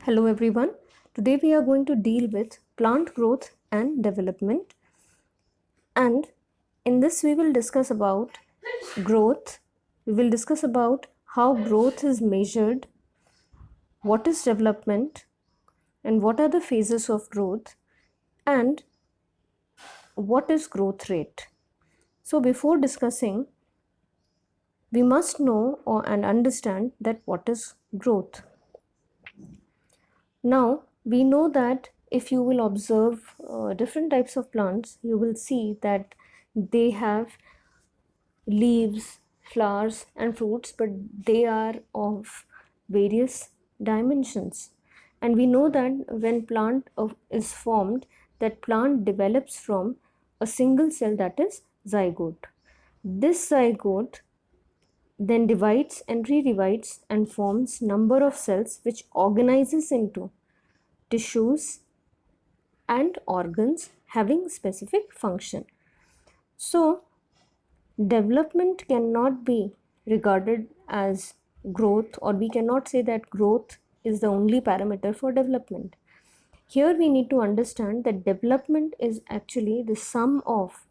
Hello everyone. Today we are going to deal with plant growth and development, and in this we will discuss about growth. We will discuss about how growth is measured, what is development and what are the phases of growth, and what is growth rate. So before discussing, we must know and understand that what is growth. Now, we know that if you will observe different types of plants, you will see that they have leaves, flowers, and fruits, but they are of various dimensions. And we know that when is formed, that plant develops from a single cell, that is zygote. This zygote then divides and re-divides and forms number of cells which organizes into tissues and organs having specific function. So development cannot be regarded as growth, or we cannot say that growth is the only parameter for development. Here we need to understand that development is actually the sum of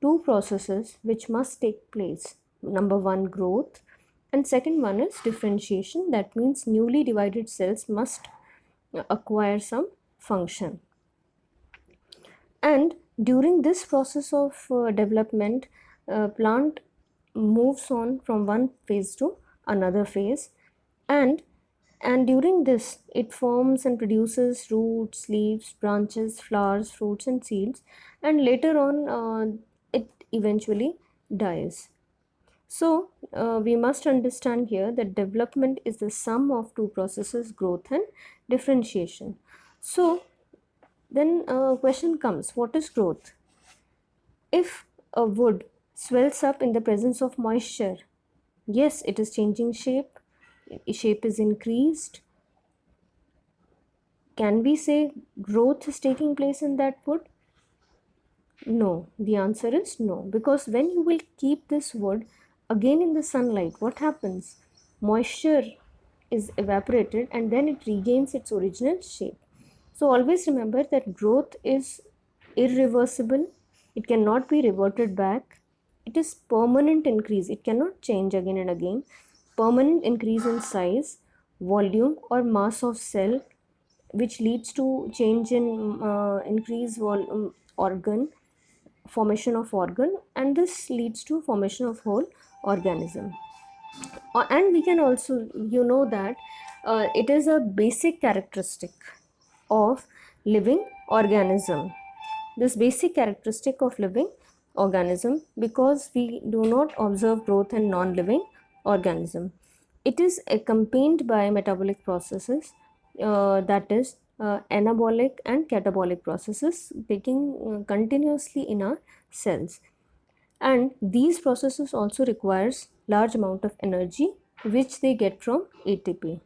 two processes which must take place. Number one, growth, and second one is differentiation. That means newly divided cells must acquire some function. And during this process of development, plant moves on from one phase to another phase, and during this it forms and produces roots, leaves, branches, flowers, fruits and seeds, and later on it eventually dies. So we must understand here that development is the sum of two processes, growth and differentiation. So then question comes, what is growth? If a wood swells up in the presence of moisture, yes, it is changing shape. Shape is increased. Can we say growth is taking place in that wood? No, the answer is no, because when you will keep this wood again in the sunlight, what happens? Moisture is evaporated and then it regains its original shape. So always remember that growth is irreversible, it cannot be reverted back, it is permanent increase, it cannot change again and again. Permanent increase in size, volume or mass of cell, which leads to change in increase organ, formation of organ, and this leads to formation of whole organism. And we can also, that it is a basic characteristic of living organism, this basic characteristic of living organism, because we do not observe growth in non-living organism. It is accompanied by metabolic processes, that is anabolic and catabolic processes taking continuously in our cells, and these processes also requires large amount of energy which they get from ATP.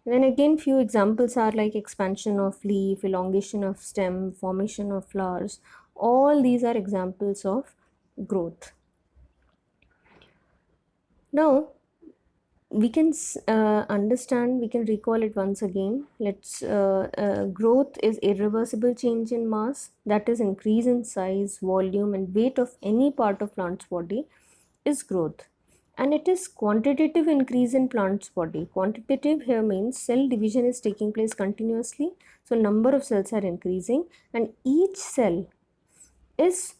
Then again, few examples are like expansion of leaf, elongation of stem, formation of flowers. All these are examples of growth. Now we can understand, we can recall it once again. Growth is irreversible change in mass, that is increase in size, volume and weight of any part of plant's body is growth. And it is quantitative increase in plant's body. Quantitative here means cell division is taking place continuously, so number of cells are increasing and each cell is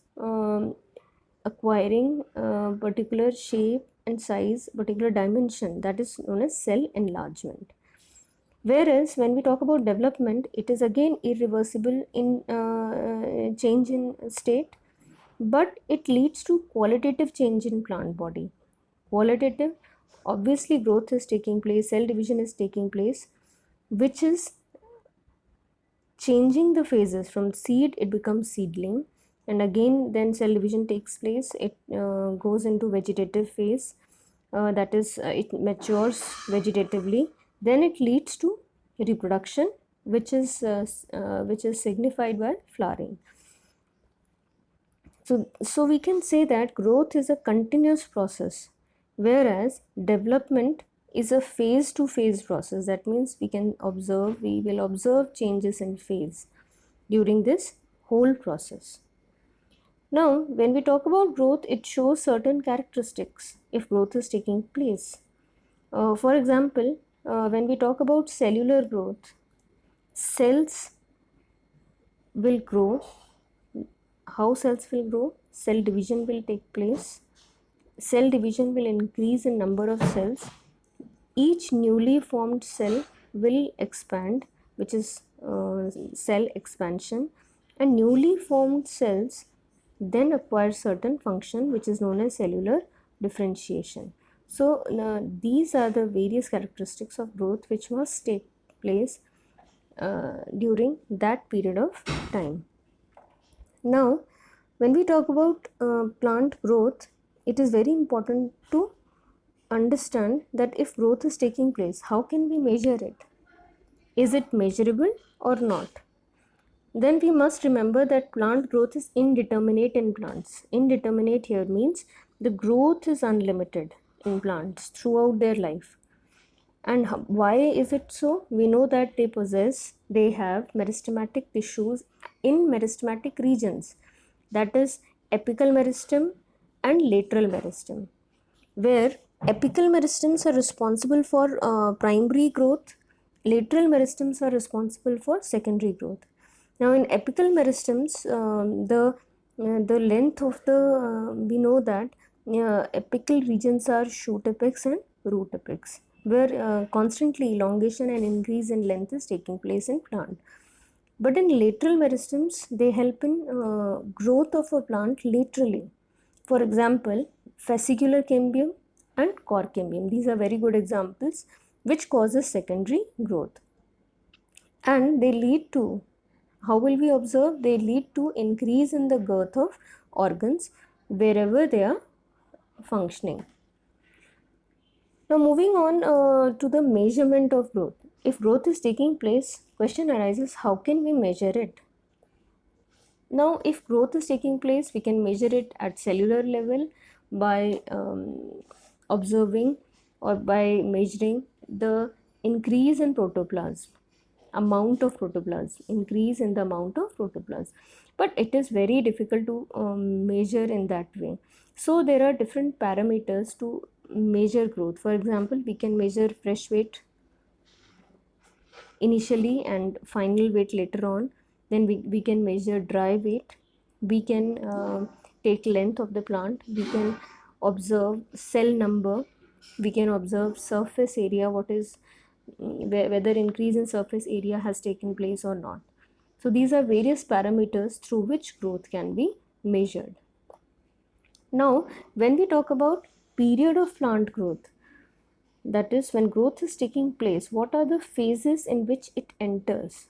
acquiring particular shape and size, particular dimension, that is known as cell enlargement. Whereas when we talk about development, it is again irreversible in change in state, but it leads to qualitative change in plant body. Qualitative, obviously growth is taking place, cell division is taking place, which is changing the phases. From seed it becomes seedling, and again then cell division takes place, it goes into vegetative phase, that is it matures vegetatively, then it leads to reproduction, which is signified by flowering. So we can say that growth is a continuous process, whereas development is a phase to phase process. That means we will observe changes in phase during this whole process. Now, when we talk about growth, it shows certain characteristics if growth is taking place. For example, when we talk about cellular growth, cells will grow. How cells will grow? Cell division will take place. Cell division will increase in number of cells. Each newly formed cell will expand, which is cell expansion, and newly formed cells then acquire certain function, which is known as cellular differentiation. So these are the various characteristics of growth which must take place during that period of time. Now, when we talk about plant growth, it is very important to understand that if growth is taking place, how can we measure it? Is it measurable or not? Then we must remember that plant growth is indeterminate in plants. Indeterminate here means the growth is unlimited in plants throughout their life. And why is it so? We know that they have meristematic tissues in meristematic regions, that is apical meristem and lateral meristem, where apical meristems are responsible for primary growth, lateral meristems are responsible for secondary growth. Now, in apical meristems, the length of we know that apical regions are shoot apex and root apex, where constantly elongation and increase in length is taking place in plant. But in lateral meristems, they help in growth of a plant laterally. For example, fascicular cambium and core cambium. These are very good examples which causes secondary growth. And they lead to, how will we observe? They lead to increase in the girth of organs wherever they are functioning. Now moving on to the measurement of growth. If growth is taking place, question arises, how can we measure it? Now, if growth is taking place, we can measure it at cellular level by observing or by measuring the increase in protoplasm, amount of protoplasm, increase in the amount of protoplasm. But it is very difficult to measure in that way. So there are different parameters to measure growth. For example, we can measure fresh weight initially and final weight later on. Then we can measure dry weight. We can take length of the plant. We can observe cell number. We can observe surface area, whether increase in surface area has taken place or not. So these are various parameters through which growth can be measured. Now, when we talk about period of plant growth, that is when growth is taking place, what are the phases in which it enters?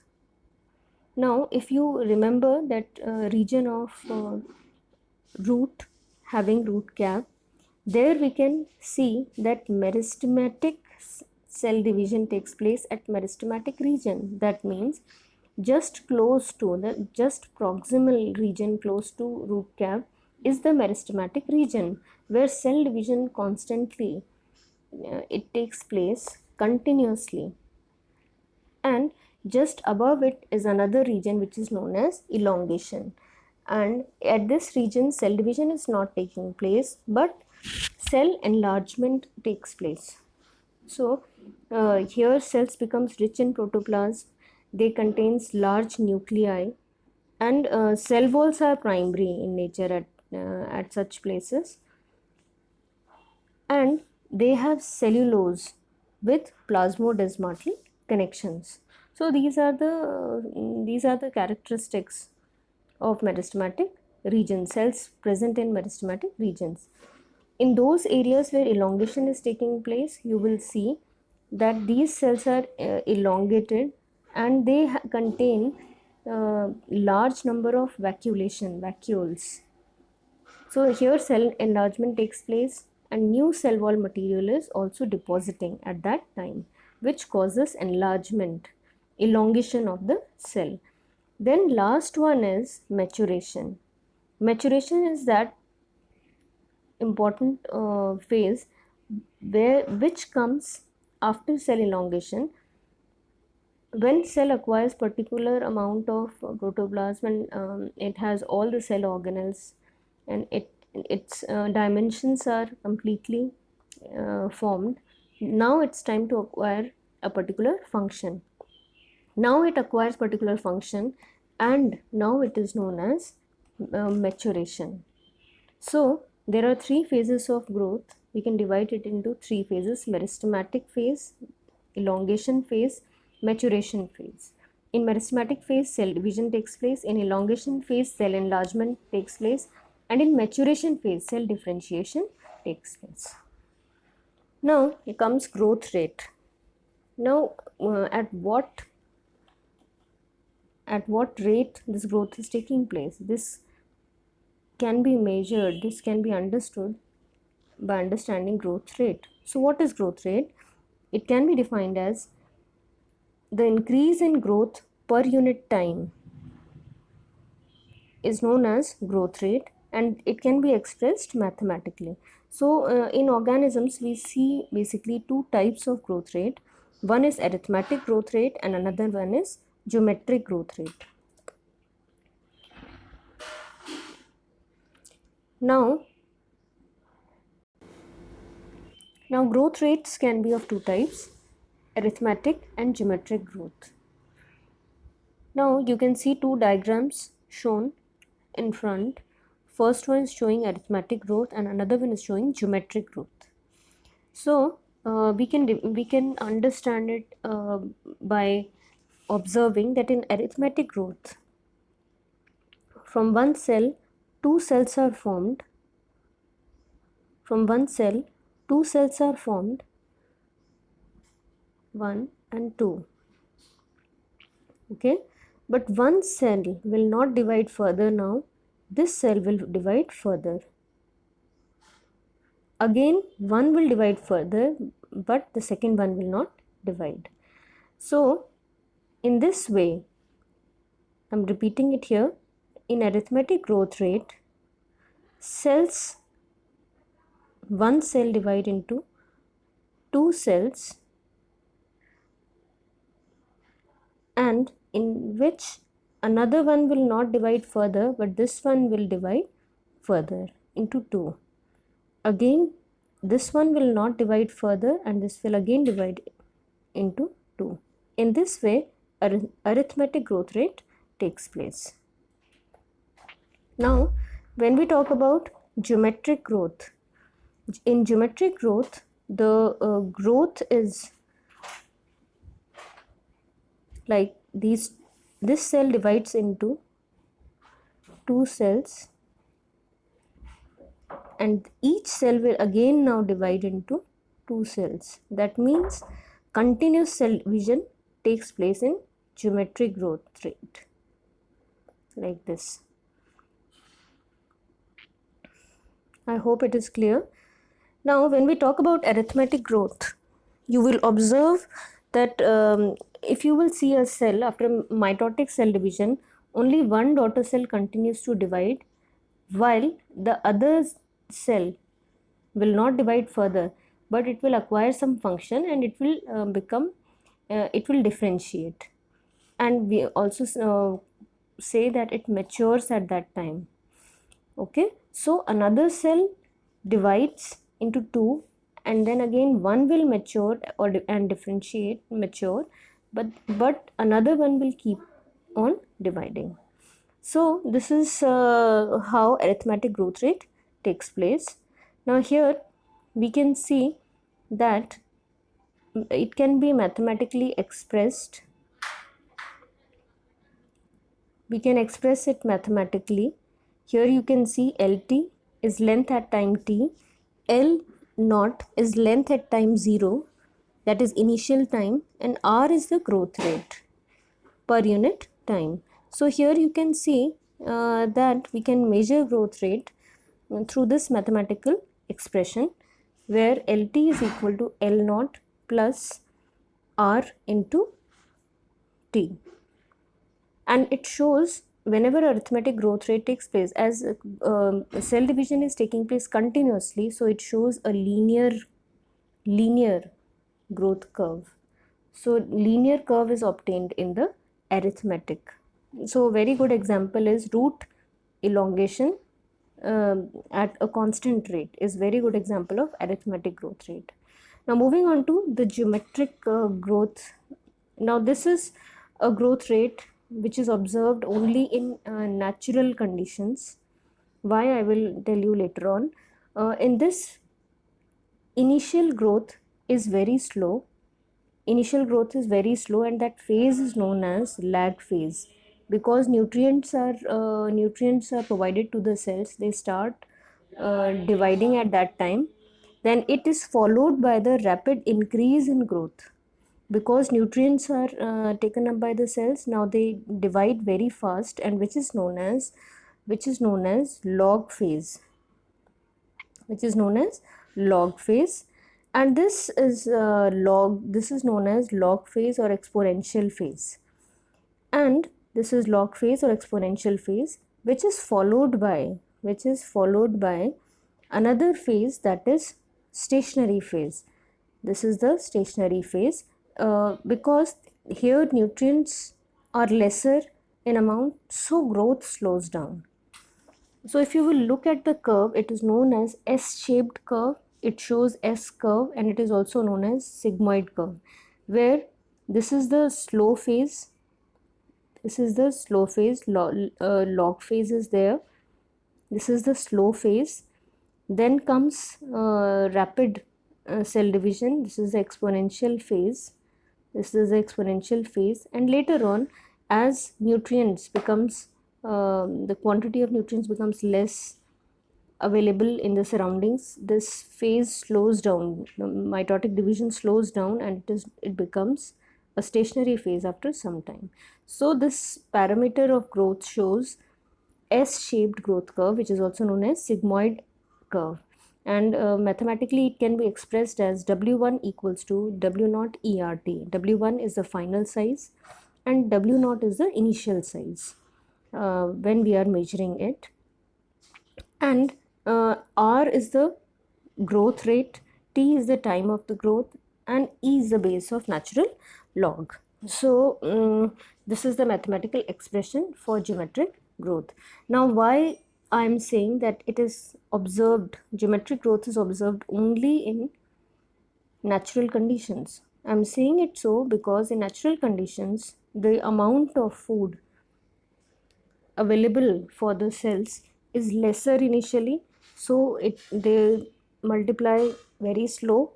Now, if you remember that region of root, having root cap, there we can see that meristematic cell division takes place at meristematic region. That means just proximal region close to root cap is the meristematic region, where cell division constantly it takes place continuously. And just above it is another region which is known as elongation, and at this region cell division is not taking place but cell enlargement takes place. So here cells becomes rich in protoplasm, they contains large nuclei, and cell walls are primary in nature at such places, and they have cellulose with plasmodesmatic connections. So these are the characteristics of meristematic region, cells present in meristematic regions. In those areas where elongation is taking place, you will see that these cells are elongated, and they contain large number of vacuoles. So here cell enlargement takes place, and new cell wall material is also depositing at that time, which causes enlargement, elongation of the cell. Then last one is maturation. Maturation is that important phase which comes after cell elongation, when cell acquires particular amount of protoplasm and it has all the cell organelles, and its dimensions are completely formed, now it's time to acquire a particular function. Now it acquires particular function, and now it is known as maturation. So there are three phases of growth. We can divide it into three phases: meristematic phase, elongation phase, maturation phase. In meristematic phase, cell division takes place. In elongation phase, cell enlargement takes place. And in maturation phase, cell differentiation takes place. Now here comes growth rate. Now at what rate this growth is taking place, this can be measured, this can be understood by understanding growth rate. So what is growth rate? It can be defined as the increase in growth per unit time is known as growth rate, and it can be expressed mathematically. So in organisms we see basically two types of growth rate. One is arithmetic growth rate and another one is geometric growth rate. Now growth rates can be of two types: arithmetic and geometric growth. Now you can see two diagrams shown in front. First one is showing arithmetic growth and another one is showing geometric growth. So we can understand it by observing that in arithmetic growth, from one cell two cells are formed. From one cell two cells are formed, 1 and 2. Okay, but one cell will not divide further. Now this cell will divide further. Again one will divide further, but the second one will not divide. So in this way, I'm repeating it here, in arithmetic growth rate, cells, one cell divide into two cells, and in which another one will not divide further, but this one will divide further into two. Again this one will not divide further and this will again divide into two. In this way arithmetic growth rate takes place. Now when we talk about geometric growth, in geometric growth the growth is like this cell divides into two cells, and each cell will again now divide into two cells. That means continuous cell division takes place in geometric growth rate, like this. I hope it is clear. Now when we talk about arithmetic growth, you will observe that if you will see a cell after mitotic cell division, only one daughter cell continues to divide, while the other cell will not divide further, but it will acquire some function and it will it will differentiate. And we also say that it matures at that time. Okay, so another cell divides into two, and then again one will mature and differentiate, mature, but another one will keep on dividing. So this is how arithmetic growth rate takes place. Now here we can see that it can be mathematically expressed. We can express it mathematically. Here you can see LT is length at time t, L naught is length at time 0, that is initial time, and R is the growth rate per unit time. So here you can see that we can measure growth rate through this mathematical expression, where LT is equal to L naught plus R into T. And it shows whenever arithmetic growth rate takes place, as cell division is taking place continuously, so it shows a linear growth curve. So linear curve is obtained in the arithmetic. So very good example is root elongation at a constant rate is very good example of arithmetic growth rate. Now moving on to the geometric growth. Now this is a growth rate which is observed only in natural conditions. Why, I will tell you later on. In this, initial growth is very slow. Initial growth is very slow, and that phase is known as lag phase, because nutrients are provided to the cells. They start dividing at that time. Then it is followed by the rapid increase in growth, because nutrients are taken up by the cells. Now they divide very fast, and which is known as log phase, which is known as log phase. And this is known as log phase or exponential phase. And this is log phase or exponential phase, which is followed by another phase, that is stationary phase. This is the stationary phase, because here nutrients are lesser in amount, so growth slows down. So if you will look at the curve, it is known as S-shaped curve. It shows S curve, and it is also known as sigmoid curve, where this is the slow phase. This is the slow phase. Log phase is there. This is the slow phase. Then comes rapid cell division. This is the exponential phase. This is the exponential phase. And later on, as nutrients becomes the quantity of nutrients becomes less available in the surroundings, this phase slows down. The mitotic division slows down, and it becomes a stationary phase after some time. So this parameter of growth shows S-shaped growth curve, which is also known as sigmoid curve. And mathematically it can be expressed as W1 equals to W0 ERT. W1 is the final size and W0 is the initial size when we are measuring it. And R is the growth rate, T is the time of the growth, and E is the base of natural log. So this is the mathematical expression for geometric growth. Now why I am saying that it is observed, geometric growth is observed only in natural conditions. I am saying it so because in natural conditions, the amount of food available for the cells is lesser initially, so they multiply very slow.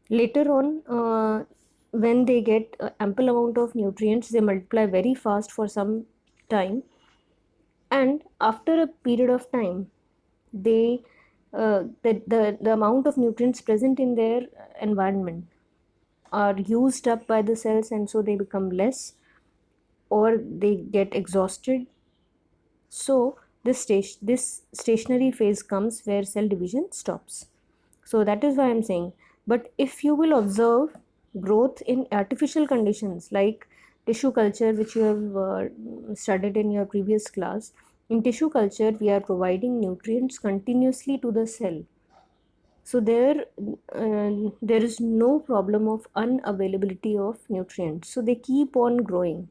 Later on, when they get ample amount of nutrients, they multiply very fast for some time, and after a period of time, the amount of nutrients present in their environment are used up by the cells, and so they become less or they get exhausted. So this stationary phase comes where cell division stops. So that is why I am saying. But if you will observe growth in artificial conditions like tissue culture, which you have studied in your previous class, in tissue culture we are providing nutrients continuously to the cell. So there is no problem of unavailability of nutrients. So they keep on growing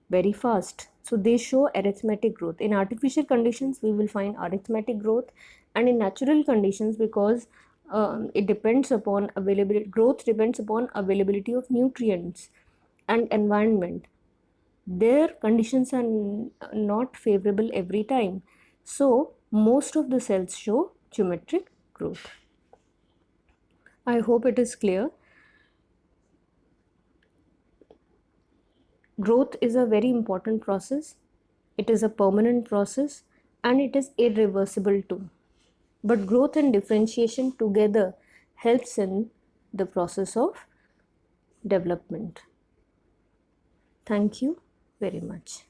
very fast. So they show arithmetic growth. In artificial conditions, we will find arithmetic growth, and in natural conditions, because it depends upon availability, growth depends upon availability of nutrients and environment. Their conditions are not favorable every time. So most of the cells show geometric growth. I hope it is clear. Growth is a very important process. It is a permanent process and it is irreversible too. But growth and differentiation together helps in the process of development. Thank you very much.